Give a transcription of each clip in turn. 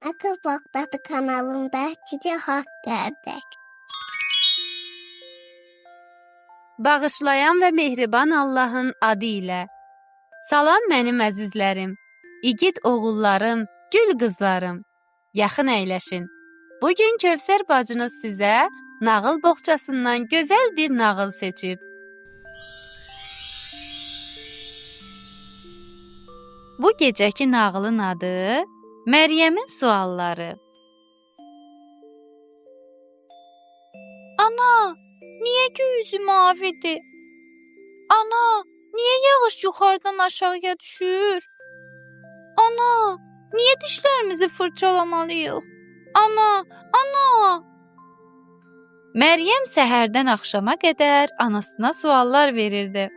Akıl Bokdadı kanalında sizə xoş gəldik. Bağışlayan və mehriban Allahın adı ilə. Salam mənim əzizlərim, igid oğullarım, gül qızlarım. Yaxın əyləşin. Bugün Kövsər bacınız sizə nağıl boğçasından gözəl bir nağıl seçib. Bu gecəki nağılın adı Məryəmin sualları. Ana, niyə göy üzü mavidir? Ana, niyə yağış yuxarıdan aşağıya düşür? Ana, niyə dişlərimizi fırçalamalıyıq? Ana! Məryəm səhərdən axşama qədər anasına suallar verirdi.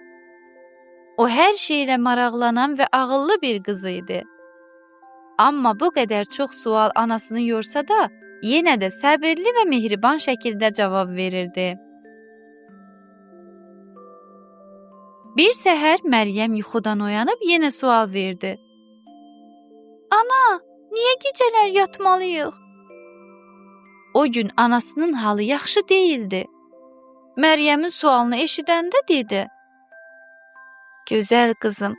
O hər şeylə maraqlanan və ağıllı bir qız idi. Amma bu qədər çox sual anasını yorsa da, yenə də səbirli və mehriban şəkildə cavab verirdi. Bir səhər Məryəm yuxudan oyanıb yenə sual verdi. Ana, niyə gecələr yatmalıyıq? O gün anasının halı yaxşı deyildi. Məryəmin sualını eşidəndə dedi. Gözəl qızım,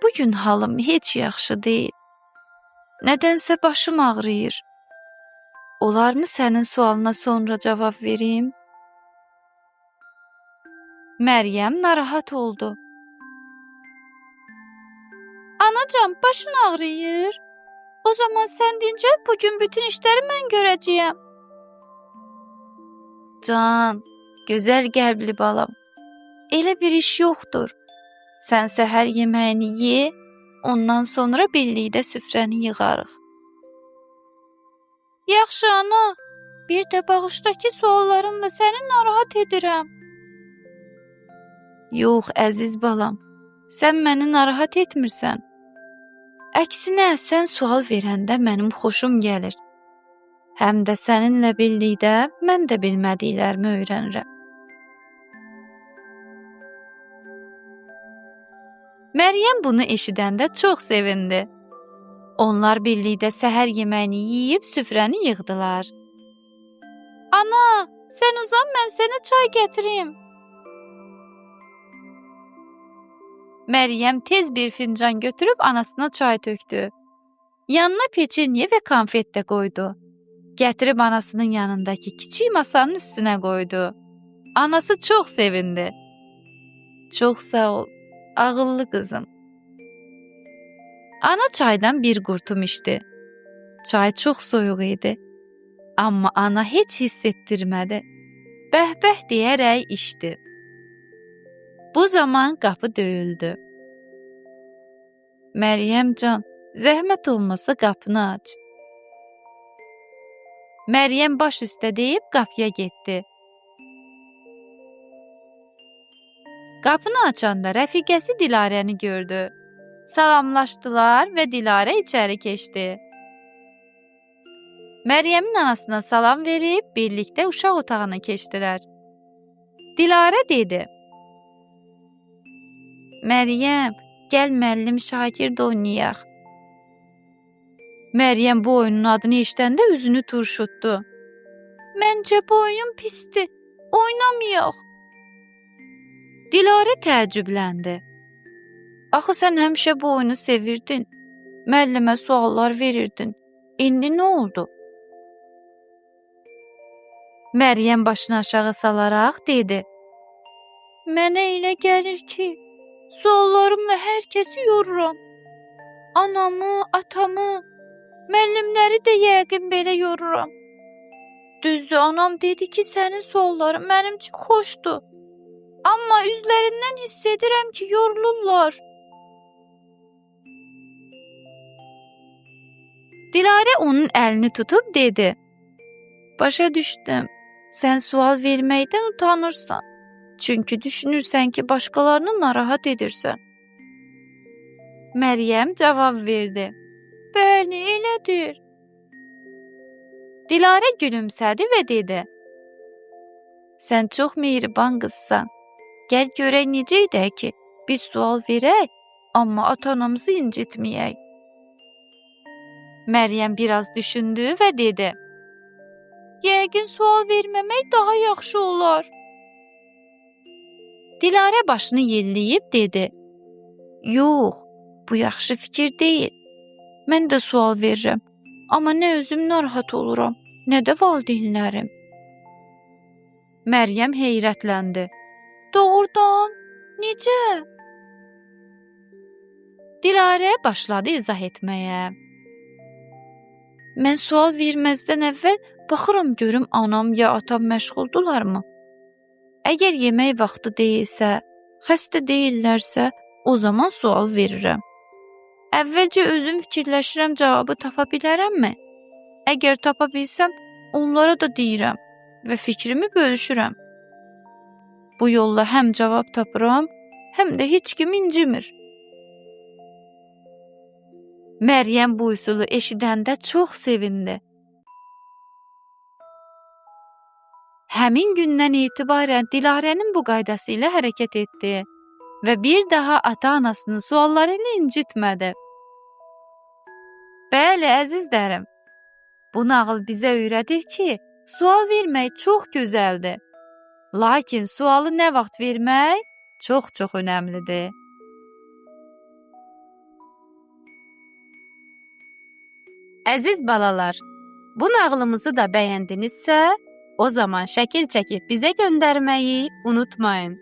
bugün halım heç yaxşı deyil. Nədənsə başım ağrıyır. Olarmı sənin sualına sonra cavab verim? Məryəm narahat oldu. Anacan, başın ağrıyır. O zaman sən dincəl, bugün bütün işləri mən görəcəyəm. Can, gözəl qəlbli balam, elə bir iş yoxdur. Sən səhər yeməyini ye, ondan sonra birlikdə süfrəni yığarıq. Yaxşı ana, bir də bağışdakı suallarımla səni narahat edirəm. Yox, əziz balam, sən məni narahat etmirsən. Əksinə, sən sual verəndə mənim xoşum gəlir. Həm də səninlə birlikdə mən də bilmədiklərimi öyrənirəm. Məryəm bunu eşidəndə çox sevindi. Onlar birlikdə səhər yeməyini yeyib süfrəni yığdılar. Ana, sən uzan, mən sənə çay gətirim. Məryəm tez bir fincan götürüb anasına çay tökdü. Yanına peçenye və konfet də qoydu. Gətirib anasının yanındakı kiçik masanın üstünə qoydu. Anası çox sevindi. Çox sağ ol, ağıllı qızım. Ana çaydan bir qurtum içdi. Çay çox soyuq idi. Amma ana heç hiss etdirmədi. Bəh-bəh deyərək içdi. Bu zaman qapı döyüldü. Məryəm can, zəhmət olmasa qapını aç. Məryəm baş üstə deyib qapıya getdi. Qapını açanda rəfiqəsi Dilarəni gördü. Salamlaşdılar və Dilarə içəri keçdi. Məryəmin anasına salam verib birlikdə uşaq otağına keçdilər. Dilarə dedi. Məryəm, gəl müəllim şagird oynayaq. Məryəm bu oyunun adını eşidəndə üzünü turşutdu. Məncə bu oyun pisdir, oynamayaq. Dilarə təəccübləndi. Axı sən həmişə bu oyunu sevirdin. Müəllimə suallar verirdin. İndi nə oldu? Məryəm başını aşağı salaraq dedi. Mənə elə gəlir ki, suallarımla hər kəsi yoruram. Anamı, atamı, müəllimləri də yəqin belə yoruram. Düzdür, anam dedi ki, sənin sualların mənim üçün xoşdur. Amma üzlərindən hiss edirəm ki, yorulurlar. Dilarə onun əlini tutub dedi. Başa düşdüm, sən sual verməkdən utanırsan. Çünki düşünürsən ki, başqalarını narahat edirsən. Məryəm cavab verdi. Bəli, elədir. Dilarə gülümsədi və dedi. Sən çox mehriban qızsan. Gəl görək necə edək ki, biz sual verək, amma ata-anamızı incitməyək. Məryəm biraz düşündü və dedi: Yəqin sual verməmək daha yaxşı olar. Dilarə başını yelləyib dedi: Yox, bu yaxşı fikir deyil. Mən də sual verirəm, amma nə özüm narahat oluram, nə də valideynlərim. Məryəm heyrətləndi. Doğrudan? Necə? Dilarə başladı izah etməyə. Mən sual verməzdən əvvəl baxıram görüm anam ya atam məşğuldularmı? Əgər yemək vaxtı deyilsə, xəstə deyillərsə, o zaman sual verirəm. Əvvəlcə özüm fikirləşirəm cavabı tapa bilərəmmi? Əgər tapa bilsəm, onlara da deyirəm və fikrimi bölüşürəm. Bu yolla həm cavab tapıram, həm də heç kim incimir. Məryəm bu üsulu eşidəndə çox sevindi. Həmin gündən etibarən Dilarənin bu qaydası ilə hərəkət etdi və bir daha ata-anasının sualları ilə incitmədi. Bəli, əzizlərim, bu nağıl bizə öyrədir ki, sual vermək çox gözəldir. Lakin sualı nə vaxt vermək çox önəmlidir. Əziz balalar, bu nağılımızı da bəyəndinizsə, o zaman şəkil çəkib bizə göndərməyi unutmayın.